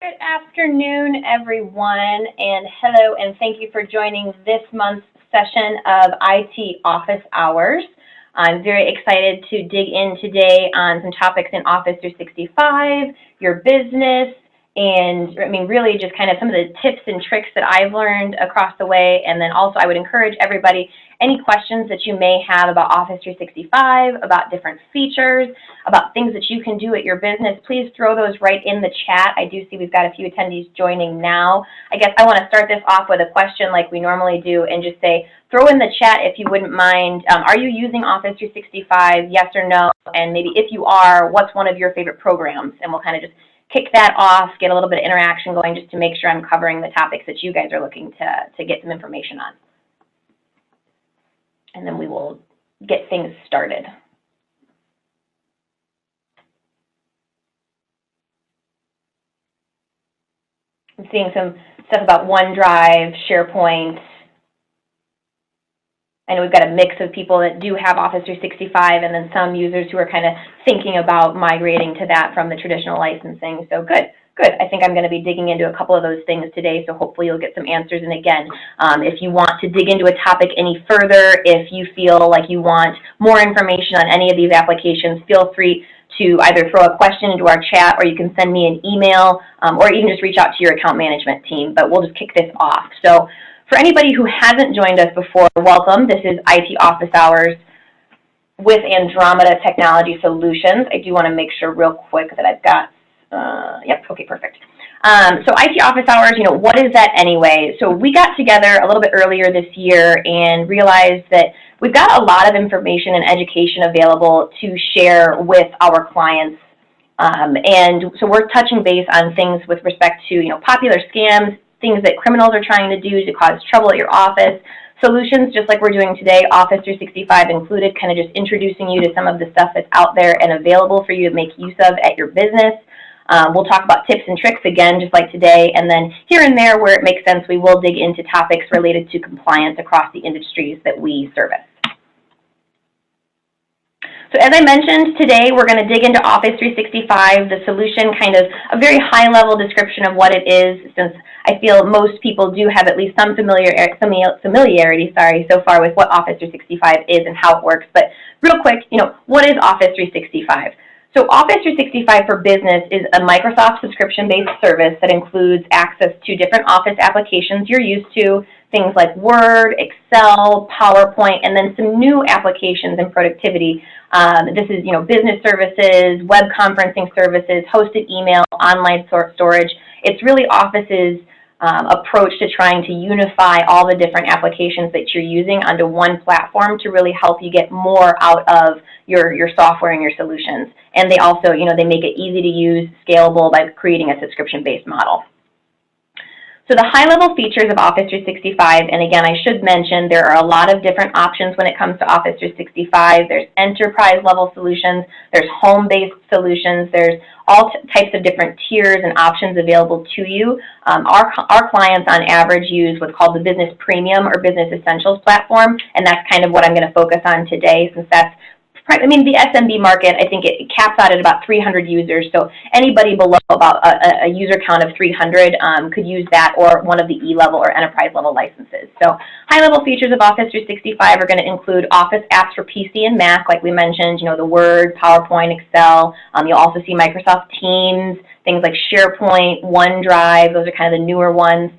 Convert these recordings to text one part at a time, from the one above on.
Good afternoon, everyone, and hello, and thank you for joining this month's session of IT Office Hours. I'm very excited to dig in today on some topics in Office 365, your business, and really just kind of some of the tips and tricks that I've learned across the way. And then also I would encourage everybody, any questions that you may have about Office 365, about different features, about things that you can do at your business, please throw those right in the chat. I do see we've got a few attendees joining now. I guess I want to start this off with a question like we normally do and just say, throw in the chat if you wouldn't mind, are you using Office 365, yes or no? And maybe if you are, what's one of your favorite programs? And we'll kind of just kick that off, get a little bit of interaction going just to make sure I'm covering the topics that you guys are looking to get some information on. And then we will get things started. I'm seeing some stuff about OneDrive, SharePoint. I know we've got a mix of people that do have Office 365 and then some users who are kind of thinking about migrating to that from the traditional licensing. So good. I think I'm going to be digging into a couple of those things today, so hopefully you'll get some answers. And again, if you want to dig into a topic any further, if you feel like you want more information on any of these applications, feel free to either throw a question into our chat, or you can send me an email, or even just reach out to your account management team. But we'll just kick this off. So for anybody who hasn't joined us before, welcome. This is IT Office Hours with Andromeda Technology Solutions. I do want to make sure real quick that I've got, yep, okay, perfect. So IT Office Hours, what is that anyway? So we got together a little bit earlier this year and realized that we've got a lot of information and education available to share with our clients. And so we're touching base on things with respect to, popular scams, things that criminals are trying to do to cause trouble at your office, solutions just like we're doing today, Office 365 included, kind of just introducing you to some of the stuff that's out there and available for you to make use of at your business. We'll talk about tips and tricks again, just like today, and then here and there where it makes sense, we will dig into topics related to compliance across the industries that we service. So as I mentioned, today we're going to dig into Office 365, the solution, kind of a very high-level description of what it is, since I feel most people do have at least some familiarity so far with what Office 365 is and how it works. But real quick, what is Office 365? So Office 365 for Business is a Microsoft subscription-based service that includes access to different Office applications you're used to, things like Word, Excel, PowerPoint, and then some new applications in productivity. This is, business services, web conferencing services, hosted email, online storage. It's really Office's approach to trying to unify all the different applications that you're using onto one platform to really help you get more out of your software and your solutions. And they also, they make it easy to use, scalable by creating a subscription-based model. So the high-level features of Office 365, and again, I should mention there are a lot of different options when it comes to Office 365. There's enterprise-level solutions, there's home-based solutions, there's all types of different tiers and options available to you. Our clients on average use what's called the Business Premium or Business Essentials platform, and that's kind of what I'm going to focus on today, since that's the SMB market, I think it caps out at about 300 users, so anybody below about a user count of 300 could use that or one of the E-level or enterprise-level licenses. So high-level features of Office 365 are going to include Office apps for PC and Mac, like we mentioned, the Word, PowerPoint, Excel. You'll also see Microsoft Teams, things like SharePoint, OneDrive. Those are kind of the newer ones.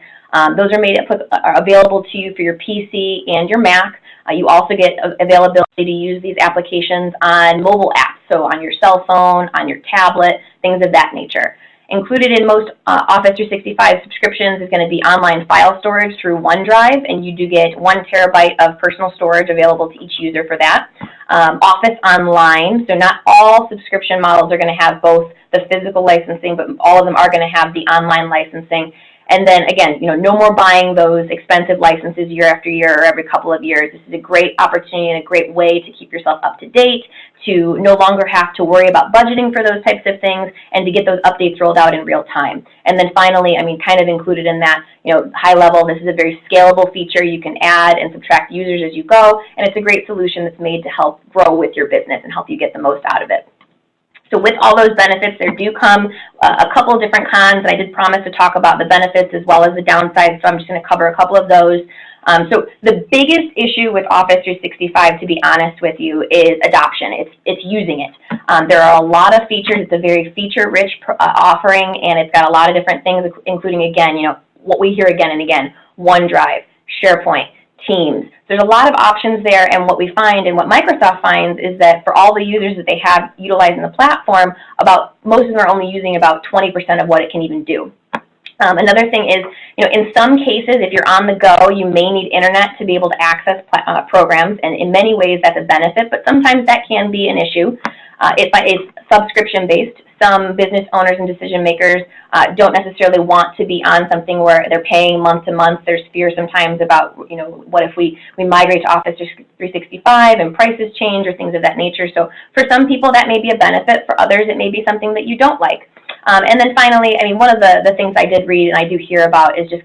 Those are available to you for your PC and your Mac. You also get availability to use these applications on mobile apps, so on your cell phone, on your tablet, things of that nature. Included in most Office 365 subscriptions is going to be online file storage through OneDrive, and you do get 1 terabyte of personal storage available to each user for that. Office Online, so not all subscription models are going to have both the physical licensing, but all of them are going to have the online licensing. And then again, no more buying those expensive licenses year after year or every couple of years. This is a great opportunity and a great way to keep yourself up to date, to no longer have to worry about budgeting for those types of things, and to get those updates rolled out in real time. And then finally, kind of included in that, high level, this is a very scalable feature. You can add and subtract users as you go, and it's a great solution that's made to help grow with your business and help you get the most out of it. So with all those benefits, there do come a couple of different cons, and I did promise to talk about the benefits as well as the downsides, so I'm just going to cover a couple of those. So the biggest issue with Office 365, to be honest with you, is adoption. It's using it. There are a lot of features. It's a very feature-rich offering, and it's got a lot of different things, including, again, what we hear again and again, OneDrive, SharePoint, Teams. There's a lot of options there, and what we find and what Microsoft finds is that for all the users that they have utilizing the platform, most of them are only using about 20% of what it can even do. Another thing is, in some cases, if you're on the go, you may need internet to be able to access programs, and in many ways that's a benefit, but sometimes that can be an issue. It's subscription-based. Some business owners and decision makers don't necessarily want to be on something where they're paying month to month. There's fear sometimes about, what if we migrate to Office 365 and prices change or things of that nature. So for some people that may be a benefit. For others it may be something that you don't like. And then finally, one of the things I did read and I do hear about is just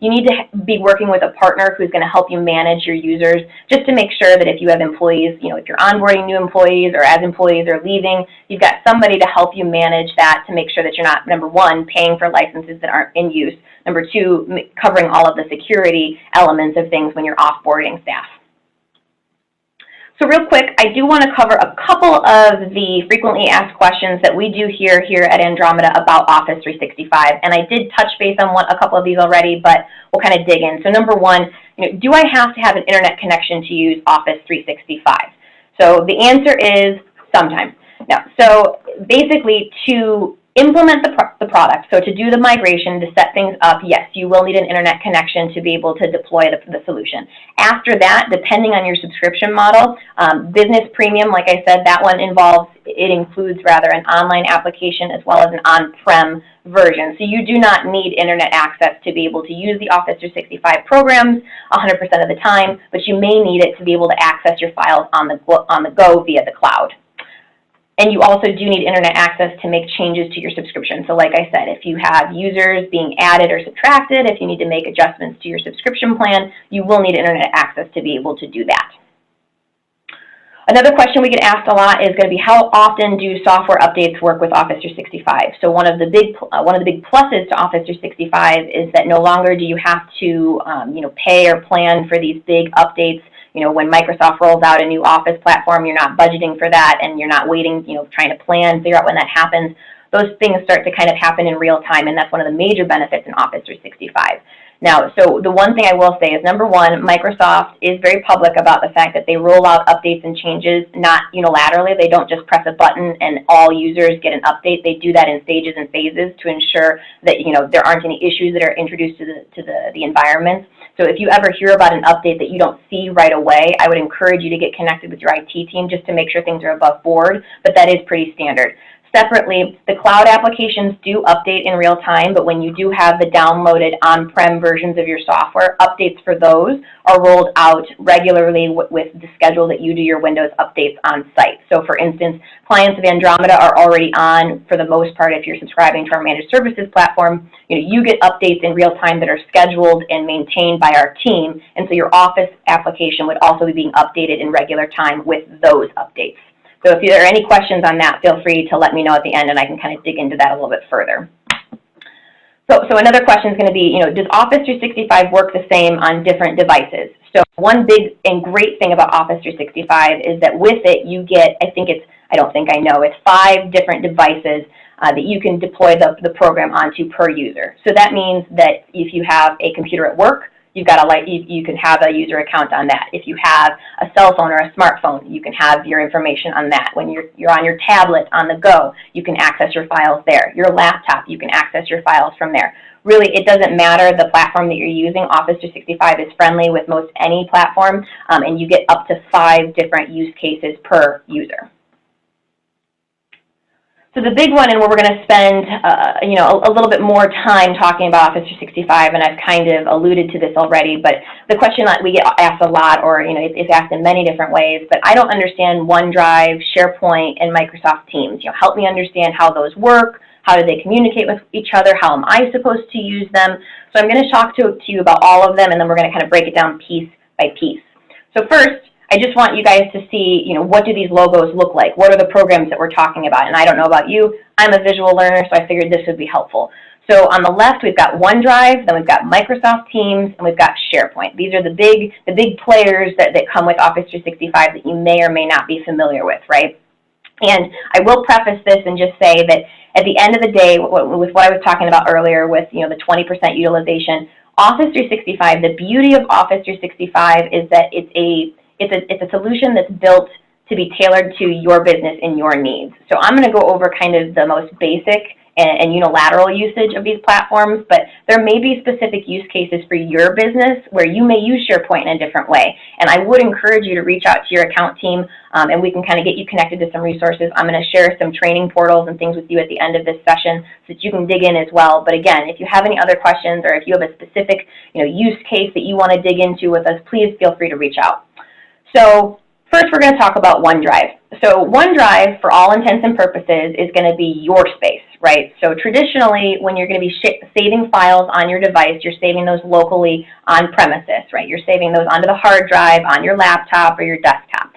you need to be working with a partner who's going to help you manage your users, just to make sure that if you have employees, if you're onboarding new employees or as employees are leaving, you've got somebody to help you manage that to make sure that you're not, number one, paying for licenses that aren't in use, number two, covering all of the security elements of things when you're offboarding staff. So real quick, I do want to cover a couple of the frequently asked questions that we do hear here at Andromeda about Office 365. And I did touch base on a couple of these already, but we'll kind of dig in. So number one, do I have to have an internet connection to use Office 365? So the answer is sometimes. Now, so basically to implement the product, so to do the migration, to set things up, yes, you will need an internet connection to be able to deploy the solution. After that, depending on your subscription model, Business Premium, like I said, that one includes an online application as well as an on-prem version. So you do not need internet access to be able to use the Office 365 programs 100% of the time, but you may need it to be able to access your files on the go via the cloud. And you also do need internet access to make changes to your subscription. So like I said, if you have users being added or subtracted, if you need to make adjustments to your subscription plan, you will need internet access to be able to do that. Another question we get asked a lot is going to be, how often do software updates work with Office 365? So one of the big pluses to Office 365 is that no longer do you have to pay or plan for these big updates. When Microsoft rolls out a new Office platform, you're not budgeting for that, and you're not waiting, trying to figure out when that happens. Those things start to kind of happen in real time, and that's one of the major benefits in Office 365. Now, so the one thing I will say is, number one, Microsoft is very public about the fact that they roll out updates and changes not unilaterally. They don't just press a button and all users get an update. They do that in stages and phases to ensure that there aren't any issues that are introduced to the environment. So if you ever hear about an update that you don't see right away, I would encourage you to get connected with your IT team just to make sure things are above board, but that is pretty standard. Separately, the cloud applications do update in real time, but when you do have the downloaded on-prem versions of your software, updates for those are rolled out regularly with the schedule that you do your Windows updates on site. So for instance, clients of Andromeda are already on, for the most part, if you're subscribing to our managed services platform, you get updates in real time that are scheduled and maintained by our team, and so your Office application would also be being updated in regular time with those updates. So if there are any questions on that, feel free to let me know at the end, and I can kind of dig into that a little bit further. So another question is going to be, does Office 365 work the same on different devices? So one big and great thing about Office 365 is that with it you get, it's 5 different devices that you can deploy the program onto per user. So that means that if you have a computer at work, you can have a user account on that. If you have a cell phone or a smartphone, you can have your information on that. When you're on your tablet on the go, you can access your files there. Your laptop, you can access your files from there. Really, it doesn't matter the platform that you're using. Office 365 is friendly with most any platform, and you get up to 5 different use cases per user. So the big one, and where we're going to spend a little bit more time talking about Office 365, and I've kind of alluded to this already, but the question that we get asked a lot, or it's asked in many different ways, but I don't understand OneDrive, SharePoint, and Microsoft Teams. Help me understand how those work. How do they communicate with each other? How am I supposed to use them? So I'm going to talk to you about all of them, and then we're going to kind of break it down piece by piece. So first, I just want you guys to see, what do these logos look like? What are the programs that we're talking about? And I don't know about you, I'm a visual learner, so I figured this would be helpful. So on the left, we've got OneDrive, then we've got Microsoft Teams, and we've got SharePoint. These are the big players that come with Office 365 that you may or may not be familiar with, right? And I will preface this and just say that at the end of the day, with what I was talking about earlier with the 20% utilization, Office 365, the beauty of Office 365 is that it's a solution that's built to be tailored to your business and your needs. So I'm going to go over kind of the most basic and unilateral usage of these platforms, but there may be specific use cases for your business where you may use SharePoint in a different way. And I would encourage you to reach out to your account team, and we can kind of get you connected to some resources. I'm going to share some training portals and things with you at the end of this session so that you can dig in as well. But again, if you have any other questions or if you have a specific use case that you want to dig into with us, please feel free to reach out. So first, we're going to talk about OneDrive. So OneDrive, for all intents and purposes, is going to be your space, right? So traditionally, when you're going to be saving files on your device, you're saving those locally on premises, right? You're saving those onto the hard drive, on your laptop or your desktop.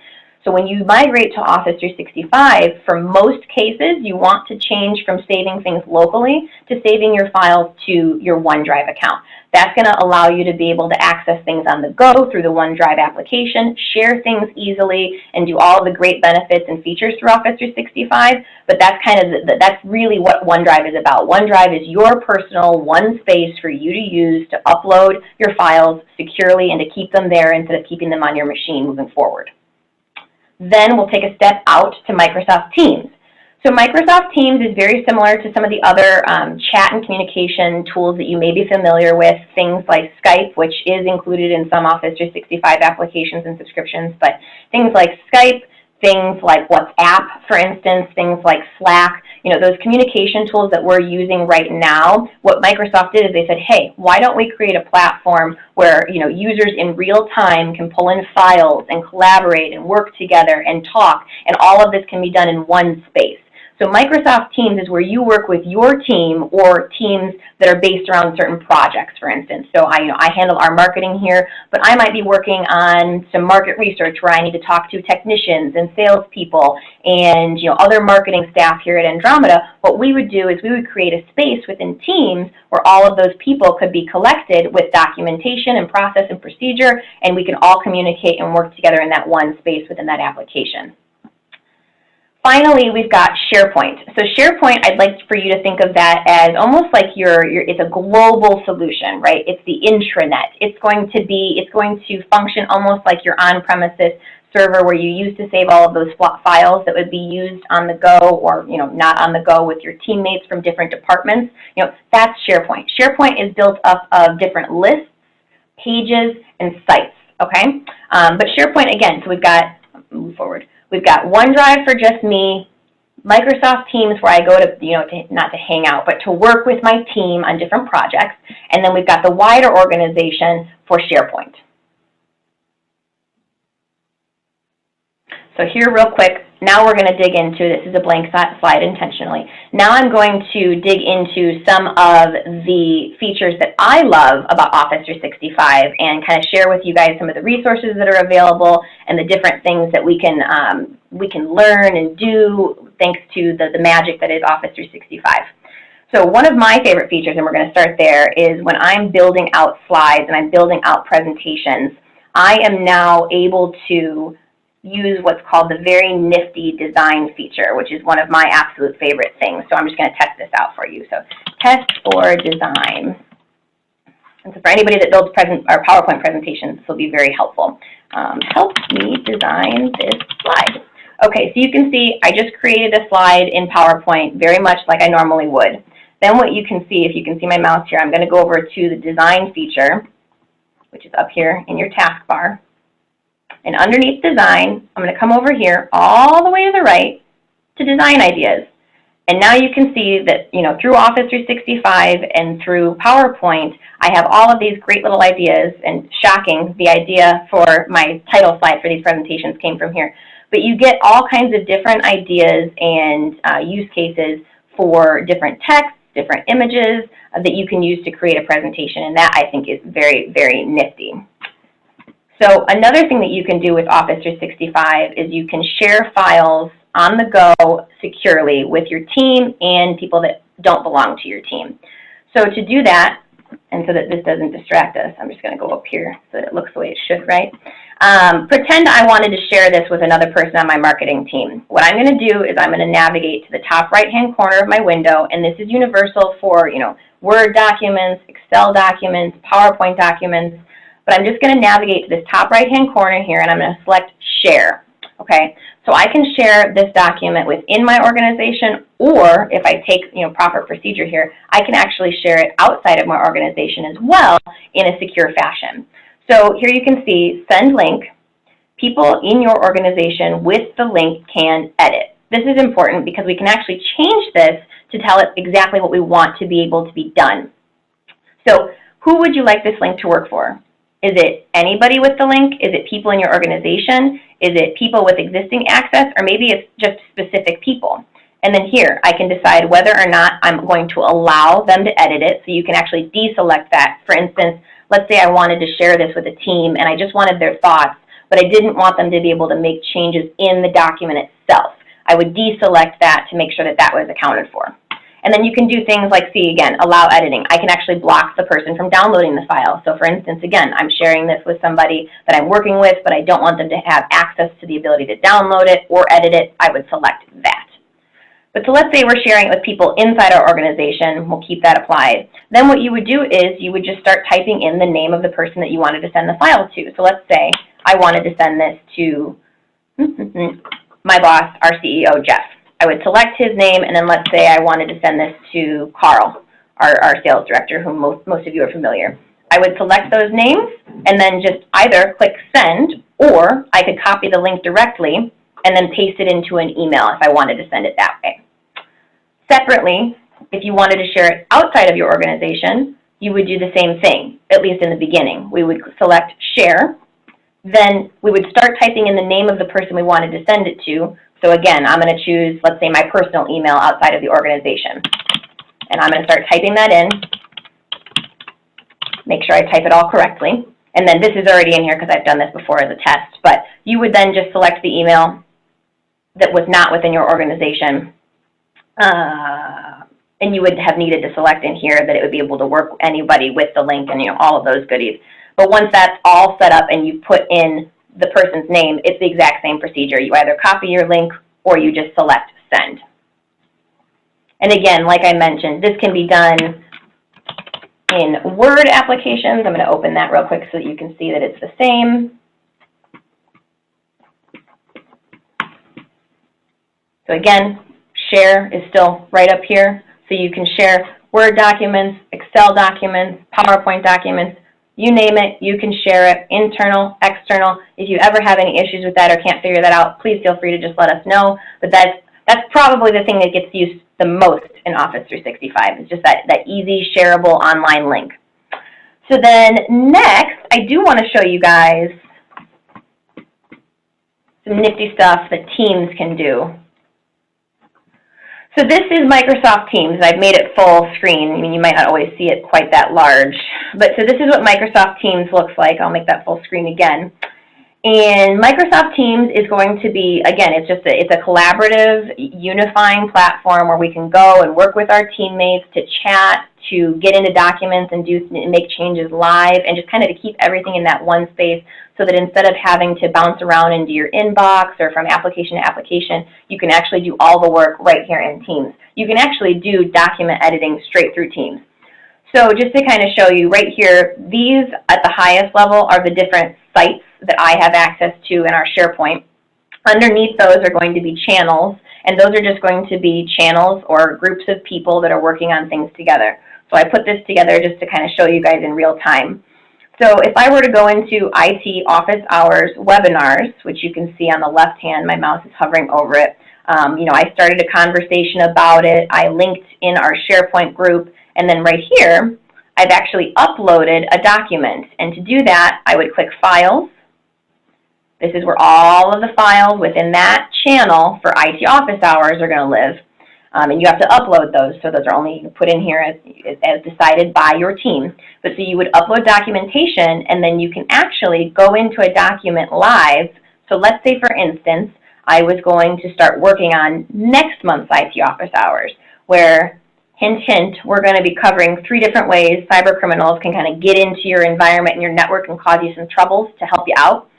So when you migrate to Office 365, for most cases, you want to change from saving things locally to saving your files to your OneDrive account. That's going to allow you to be able to access things on the go through the OneDrive application, share things easily, and do all of the great benefits and features through Office 365. But that's really what OneDrive is about. OneDrive is your personal one space for you to use to upload your files securely and to keep them there instead of keeping them on your machine moving forward. Then we'll take a step out to Microsoft Teams. So Microsoft Teams is very similar to some of the other chat and communication tools that you may be familiar with, things like Skype, which is included in some Office 365 applications and subscriptions, but things like Skype, things like WhatsApp, for instance, things like Slack, those communication tools that we're using right now, what Microsoft did is they said, hey, why don't we create a platform where, users in real time can pull in files and collaborate and work together and talk, and all of this can be done in one space. So Microsoft Teams is where you work with your team or teams that are based around certain projects, for instance. So I handle our marketing here, but I might be working on some market research where I need to talk to technicians and salespeople and other marketing staff here at Andromeda. What we would do is we would create a space within Teams where all of those people could be collected with documentation and process and procedure, and we can all communicate and work together in that one space within that application. Finally, we've got SharePoint. So SharePoint, I'd like for you to think of that as almost like it's a global solution, right? It's the intranet. It's going to function almost like your on-premises server where you used to save all of those files that would be used on the go or not on the go with your teammates from different departments. That's SharePoint. SharePoint is built up of different lists, pages, and sites. Okay, but SharePoint again. So move forward. We've got OneDrive for just me, Microsoft Teams where I go to, not to hang out, but to work with my team on different projects, and then we've got the wider organization for SharePoint. So here real quick, now we're going to dig into, this is a blank slide intentionally, now I'm going to dig into some of the features that I love about Office 365 and kind of share with you guys some of the resources that are available and the different things that we can learn and do thanks to the magic that is Office 365. So one of my favorite features, and we're going to start there, is when I'm building out slides and I'm building out presentations, I am now able to use what's called the very nifty design feature, which is one of my absolute favorite things. So I'm just going to test this out for you. So test for design. And so for anybody that builds PowerPoint presentations, this will be very helpful. Help me design this slide. Okay, so you can see I just created a slide in PowerPoint very much like I normally would. Then what you can see, if you can see my mouse here, I'm going to go over to the design feature, which is up here in your taskbar. And underneath design, I'm going to come over here all the way to the right to design ideas. And now you can see that, through Office 365 and through PowerPoint, I have all of these great little ideas, and shocking, the idea for my title slide for these presentations came from here. But you get all kinds of different ideas and use cases for different texts, different images that you can use to create a presentation, and that I think is very, very nifty. So another thing that you can do with Office 365 is you can share files on the go securely with your team and people that don't belong to your team. So to do that, and so that this doesn't distract us, I'm just going to go up here so that it looks the way it should, right? Pretend I wanted to share this with another person on my marketing team. What I'm going to do is I'm going to navigate to the top right-hand corner of my window, and this is universal for, Word documents, Excel documents, PowerPoint documents, but I'm just going to navigate to this top right-hand corner here, and I'm going to select Share. Okay, so I can share this document within my organization, or if I take proper procedure here, I can actually share it outside of my organization as well in a secure fashion. So here you can see Send Link. People in your organization with the link can edit. This is important because we can actually change this to tell it exactly what we want to be able to be done. So who would you like this link to work for? Is it anybody with the link? Is it people in your organization? Is it people with existing access? Or maybe it's just specific people. And then here, I can decide whether or not I'm going to allow them to edit it, so you can actually deselect that. For instance, let's say I wanted to share this with a team and I just wanted their thoughts, but I didn't want them to be able to make changes in the document itself. I would deselect that to make sure that that was accounted for. And then you can do things like, see again, allow editing. I can actually block the person from downloading the file. So for instance, again, I'm sharing this with somebody that I'm working with, but I don't want them to have access to the ability to download it or edit it. I would select that. But so let's say we're sharing it with people inside our organization. We'll keep that applied. Then what you would do is you would just start typing in the name of the person that you wanted to send the file to. So let's say I wanted to send this to my boss, our CEO, Jeff. I would select his name, and then let's say I wanted to send this to Carl, our sales director, whom most of you are familiar. I would select those names and then just either click send, or I could copy the link directly and then paste it into an email if I wanted to send it that way. Separately, if you wanted to share it outside of your organization, you would do the same thing, at least in the beginning. We would select share, then we would start typing in the name of the person we wanted to send it to. So again, I'm going to choose, let's say, my personal email outside of the organization. And I'm going to start typing that in. Make sure I type it all correctly. And then this is already in here because I've done this before as a test. But you would then just select the email that was not within your organization. And you would have needed to select in here that it would be able to work with anybody with the link and all of those goodies. But once that's all set up and you put in the person's name, it's the exact same procedure. You either copy your link or you just select send. And again, like I mentioned, this can be done in Word applications. I'm going to open that real quick so that you can see that it's the same. So again, share is still right up here. So you can share Word documents, Excel documents, PowerPoint documents, you name it, you can share it, internal, external. If you ever have any issues with that or can't figure that out, please feel free to just let us know. But that's probably the thing that gets used the most in Office 365. It's just that easy, shareable online link. So then next, I do want to show you guys some nifty stuff that Teams can do. So this is Microsoft Teams. I've made it full screen. I mean, you might not always see it quite that large. But so this is what Microsoft Teams looks like. I'll make that full screen again. And Microsoft Teams is going to be, again, it's a collaborative, unifying platform where we can go and work with our teammates to chat, to get into documents and make changes live, and just kind of to keep everything in that one space so that instead of having to bounce around into your inbox or from application to application, you can actually do all the work right here in Teams. You can actually do document editing straight through Teams. So just to kind of show you right here, these at the highest level are the different sites that I have access to in our SharePoint. Underneath those are going to be channels, and those are just going to be channels or groups of people that are working on things together. So I put this together just to kind of show you guys in real time. So if I were to go into IT Office Hours webinars, which you can see on the left hand, my mouse is hovering over it. I started a conversation about it. I linked in our SharePoint group, and then right here, I've actually uploaded a document. And to do that, I would click Files. This is where all of the files within that channel for IT Office Hours are going to live. And you have to upload those, so those are only put in here as decided by your team. But so you would upload documentation, and then you can actually go into a document live. So let's say, for instance, I was going to start working on next month's IT office hours, where, hint, hint, we're going to be covering 3 different ways cyber criminals can kind of get into your environment and your network and cause you some troubles to help you out.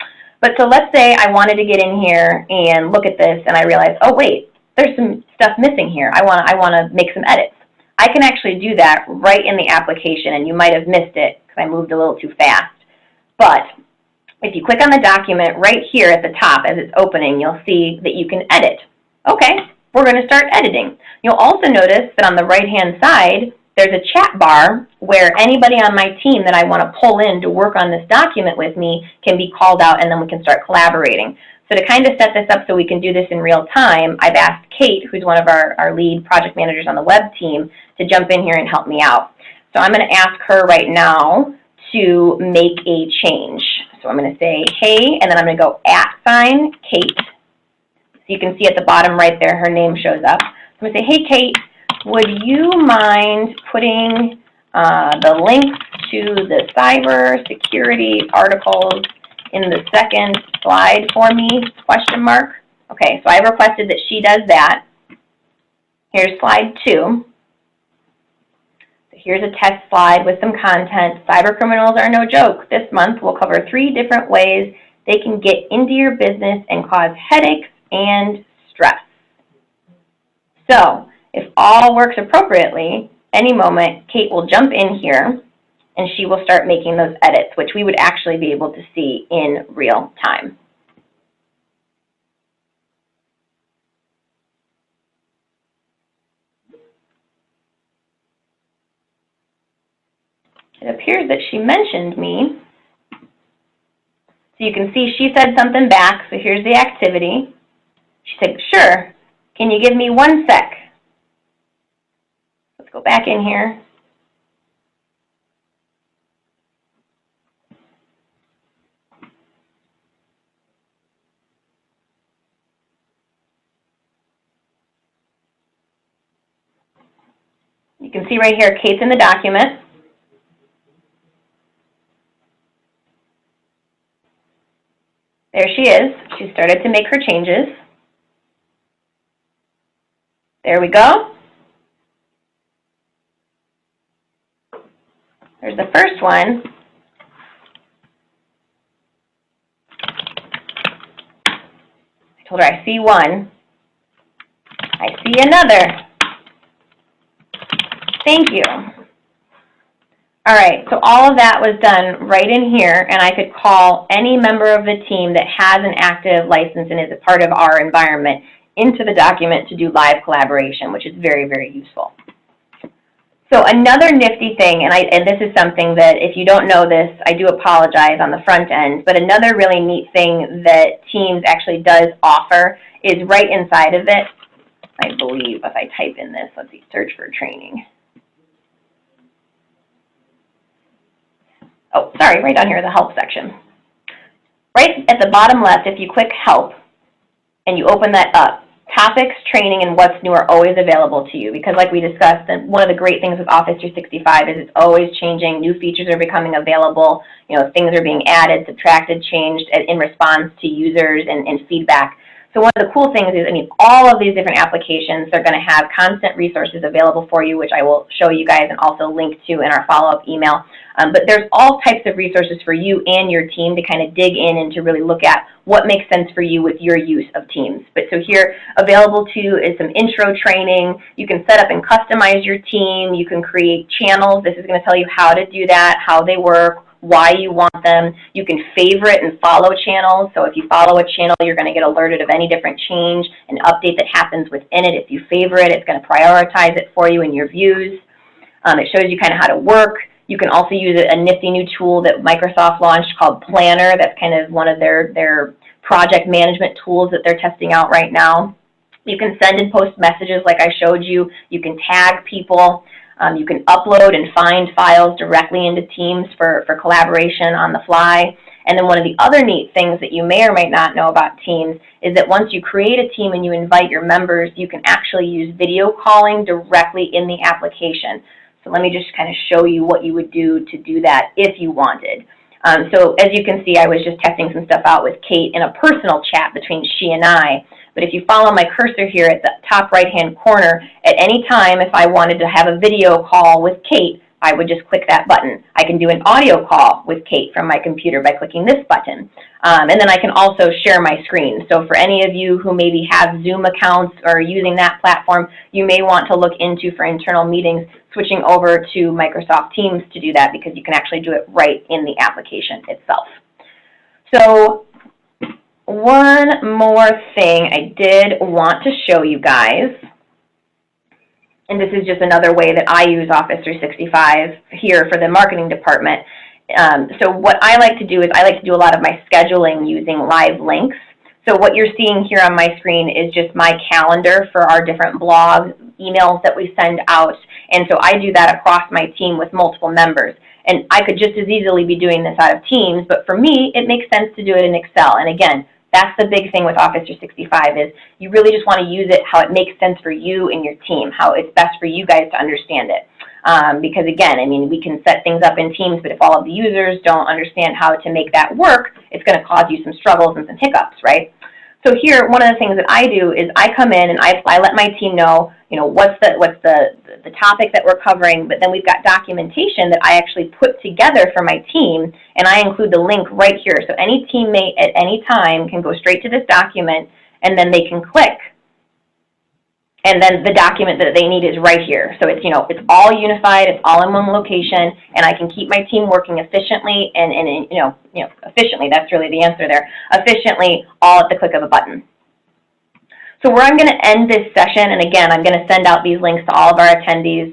But so let's say I wanted to get in here and look at this, and I realized, oh wait, there's some stuff missing here. I want to make some edits. I can actually do that right in the application, and you might have missed it because I moved a little too fast. But if you click on the document right here at the top as it's opening, you'll see that you can edit. Okay, we're going to start editing. You'll also notice that on the right-hand side, there's a chat bar where anybody on my team that I want to pull in to work on this document with me can be called out, and then we can start collaborating. So to kind of set this up so we can do this in real time, I've asked Kate, who's one of our lead project managers on the web team, to jump in here and help me out. So I'm going to ask her right now to make a change. So I'm going to say, hey, and then I'm going to go @Kate. So you can see at the bottom right there, her name shows up. So I'm going to say, hey, Kate, would you mind putting the links to the cyber security articles in the second slide for me, ? Okay, so I requested that she does that. Here's slide 2. So here's a test slide with some content. Cyber criminals are no joke. This month we'll cover 3 different ways they can get into your business and cause headaches and stress. So if all works appropriately, any moment Kate will jump in here and she will start making those edits, which we would actually be able to see in real time. It appears that she mentioned me. So you can see she said something back, so here's the activity. She said, sure, can you give me 1 sec? Let's go back in here. You can see right here, Kate's in the document. There she is. She started to make her changes. There we go. There's the first one. I told her I see one. I see another. Thank you. All right, so all of that was done right in here, and I could call any member of the team that has an active license and is a part of our environment into the document to do live collaboration, which is very, very useful. So another nifty thing, and this is something that if you don't know this, I do apologize on the front end, but another really neat thing that Teams actually does offer is right inside of it. I believe if I type in this, let's see, search for training. Oh, sorry, right down here, the help section. Right at the bottom left, if you click help and you open that up, topics, training, and what's new are always available to you because like we discussed, one of the great things with Office 365 is it's always changing. New features are becoming available. You know, things are being added, subtracted, changed in response to users and feedback. So one of the cool things is, I mean, all of these different applications are going to have constant resources available for you, which I will show you guys and also link to in our follow-up email. But there's all types of resources for you and your team to kind of dig in and to really look at what makes sense for you with your use of Teams. But so here, available to you is some intro training. You can set up and customize your team. You can create channels. This is going to tell you how to do that, how they work, why you want them. You can favorite and follow channels. So if you follow a channel, you're going to get alerted of any different change and update that happens within it. If you favorite, it's going to prioritize it for you in your views. It shows you kind of how to work. You can also use a nifty new tool that Microsoft launched called Planner. That's kind of one of their project management tools that they're testing out right now. You can send and post messages like I showed you. You can tag people. You can upload and find files directly into Teams for collaboration on the fly. And then one of the other neat things that you may or might not know about Teams is that once you create a team and you invite your members, you can actually use video calling directly in the application. So let me just kind of show you what you would do to do that if you wanted. So as you can see, I was just testing some stuff out with Kate in a personal chat between she and I. But if you follow my cursor here at the top right-hand corner, at any time if I wanted to have a video call with Kate, I would just click that button. I can do an audio call with Kate from my computer by clicking this button. And then I can also share my screen. So for any of you who maybe have Zoom accounts or are using that platform, you may want to look into, for internal meetings, switching over to Microsoft Teams to do that, because you can actually do it right in the application itself. So one more thing I did want to show you guys, and this is just another way that I use Office 365 here for the marketing department. So what I like to do is I like to do a lot of my scheduling using live links. So what you're seeing here on my screen is just my calendar for our different blog emails that we send out. And so I do that across my team with multiple members. And I could just as easily be doing this out of Teams, but for me, it makes sense to do it in Excel. And again, that's the big thing with Office 365 is you really just want to use it how it makes sense for you and your team, how it's best for you guys to understand it. Because again, I mean, we can set things up in Teams, but if all of the users don't understand how to make that work, it's going to cause you some struggles and some hiccups, right? So here, one of the things that I do is I come in and I let my team know, what's the topic that we're covering, but then we've got documentation that I actually put together for my team, and I include the link right here. So any teammate at any time can go straight to this document, and then they can click. And then the document that they need is right here. So it's, it's all unified, it's all in one location, and I can keep my team working efficiently and efficiently, that's really the answer there, efficiently all at the click of a button. So where I'm going to end this session, and again, I'm going to send out these links to all of our attendees,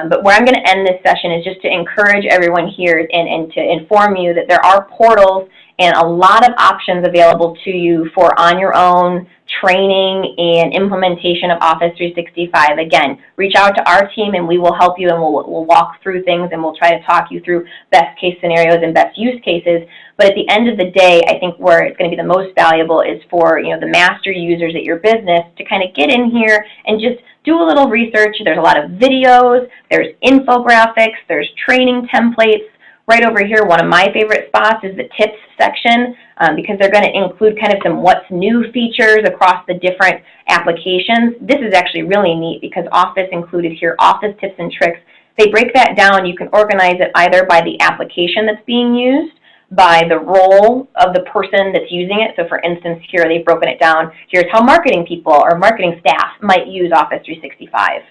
but where I'm going to end this session is just to encourage everyone here and to inform you that there are portals and a lot of options available to you for on your own training and implementation of Office 365. Again, reach out to our team and we will help you, and we'll walk through things, and we'll try to talk you through best case scenarios and best use cases. But at the end of the day, I think where it's going to be the most valuable is for the master users at your business to kind of get in here and just do a little research. There's a lot of videos, there's infographics, there's training templates. Right over here, one of my favorite spots is the tips section, because they're going to include kind of some what's new features across the different applications. This is actually really neat because Office included here, Office tips and tricks. They break that down. You can organize it either by the application that's being used, by the role of the person that's using it. So for instance, here they've broken it down. Here's how marketing people or marketing staff might use Office 365.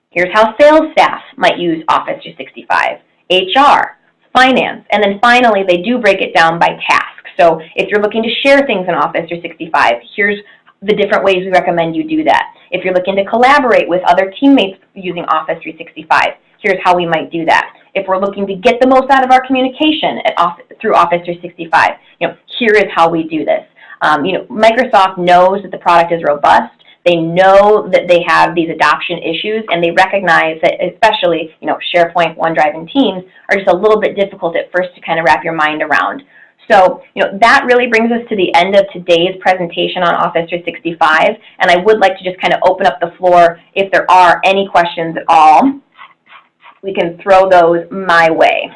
Here's how sales staff might use Office 365, HR, finance, and then finally they do break it down by task. So if you're looking to share things in Office 365, here's the different ways we recommend you do that. If you're looking to collaborate with other teammates using Office 365, here's how we might do that. If we're looking to get the most out of our communication through Office 365, here is how we do this. Microsoft knows that the product is robust. They know that they have these adoption issues, and they recognize that especially, SharePoint, OneDrive, and Teams are just a little bit difficult at first to kind of wrap your mind around. So, that really brings us to the end of today's presentation on Office 365, and I would like to just kind of open up the floor. If there are any questions at all, we can throw those my way.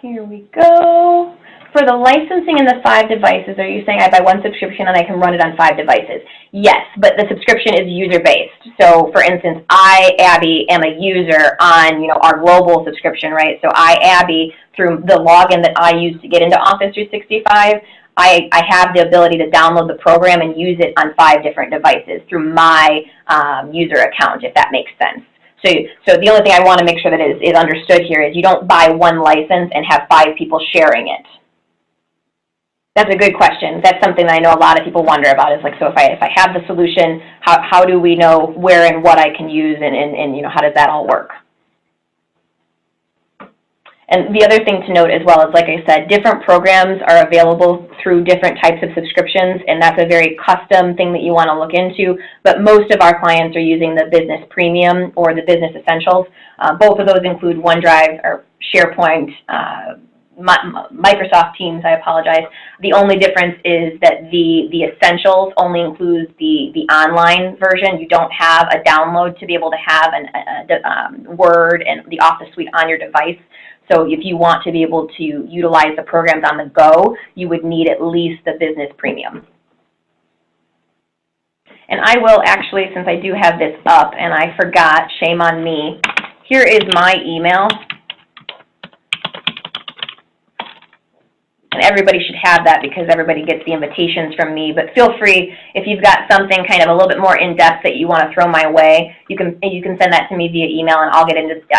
Here we go. For the licensing and the 5 devices, are you saying I buy one subscription and I can run it on 5 devices? Yes, but the subscription is user-based. So, for instance, I, Abby, am a user on our global subscription, right? So I, Abby, through the login that I use to get into Office 365, I have the ability to download the program and use it on 5 different devices through my user account, if that makes sense. So the only thing I want to make sure that is understood here is you don't buy one license and have 5 people sharing it. That's a good question. That's something that I know a lot of people wonder about. Is like, so if I have the solution, how do we know where and what I can use, and how does that all work? And the other thing to note as well is, like I said, different programs are available through different types of subscriptions, and that's a very custom thing that you want to look into. But most of our clients are using the Business Premium or the Business Essentials. Both of those include OneDrive, or SharePoint, Microsoft Teams, I apologize. The only difference is that the Essentials only includes the online version. You don't have a download to be able to have Word and the Office Suite on your device. So if you want to be able to utilize the programs on the go, you would need at least the Business Premium. And I will actually, since I do have this up and I forgot, shame on me, here is my email. And everybody should have that because everybody gets the invitations from me. But feel free, if you've got something kind of a little bit more in-depth that you want to throw my way, you can send that to me via email, and I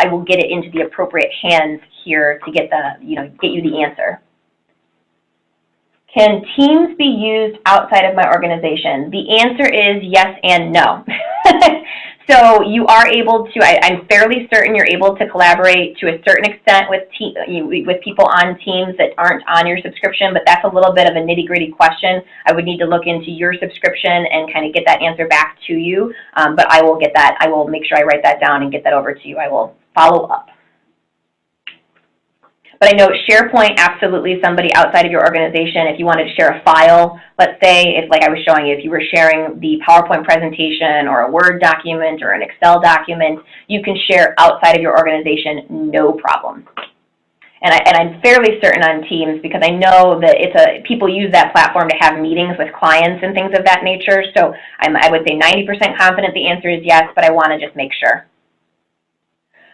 will get it into the appropriate hands here to get get you the answer. Can Teams be used outside of my organization? The answer is yes and no. So you are able to, I'm fairly certain you're able to collaborate to a certain extent with people on Teams that aren't on your subscription, but that's a little bit of a nitty-gritty question. I would need to look into your subscription and kind of get that answer back to you, but I will get that. I will make sure I write that down and get that over to you. I will follow up. But I know SharePoint, absolutely somebody outside of your organization, if you wanted to share a file, let's say, like I was showing you, if you were sharing the PowerPoint presentation or a Word document or an Excel document, you can share outside of your organization, no problem. And I'm fairly certain on Teams because I know that people use that platform to have meetings with clients and things of that nature. So I would say 90% confident the answer is yes, but I want to just make sure.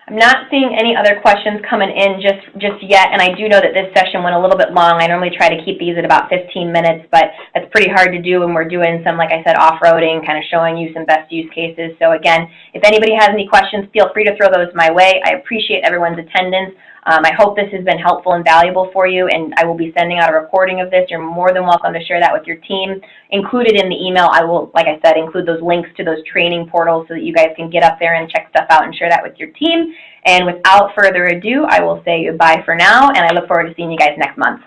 I'm not seeing any other questions coming in just yet, and I do know that this session went a little bit long. I normally try to keep these at about 15 minutes, but that's pretty hard to do when we're doing some, like I said, off-roading, kind of showing you some best use cases. So again, if anybody has any questions, feel free to throw those my way. I appreciate everyone's attendance. I hope this has been helpful and valuable for you, and I will be sending out a recording of this. You're more than welcome to share that with your team. Included in the email, I will, like I said, include those links to those training portals so that you guys can get up there and check stuff out and share that with your team. And without further ado, I will say goodbye for now, and I look forward to seeing you guys next month.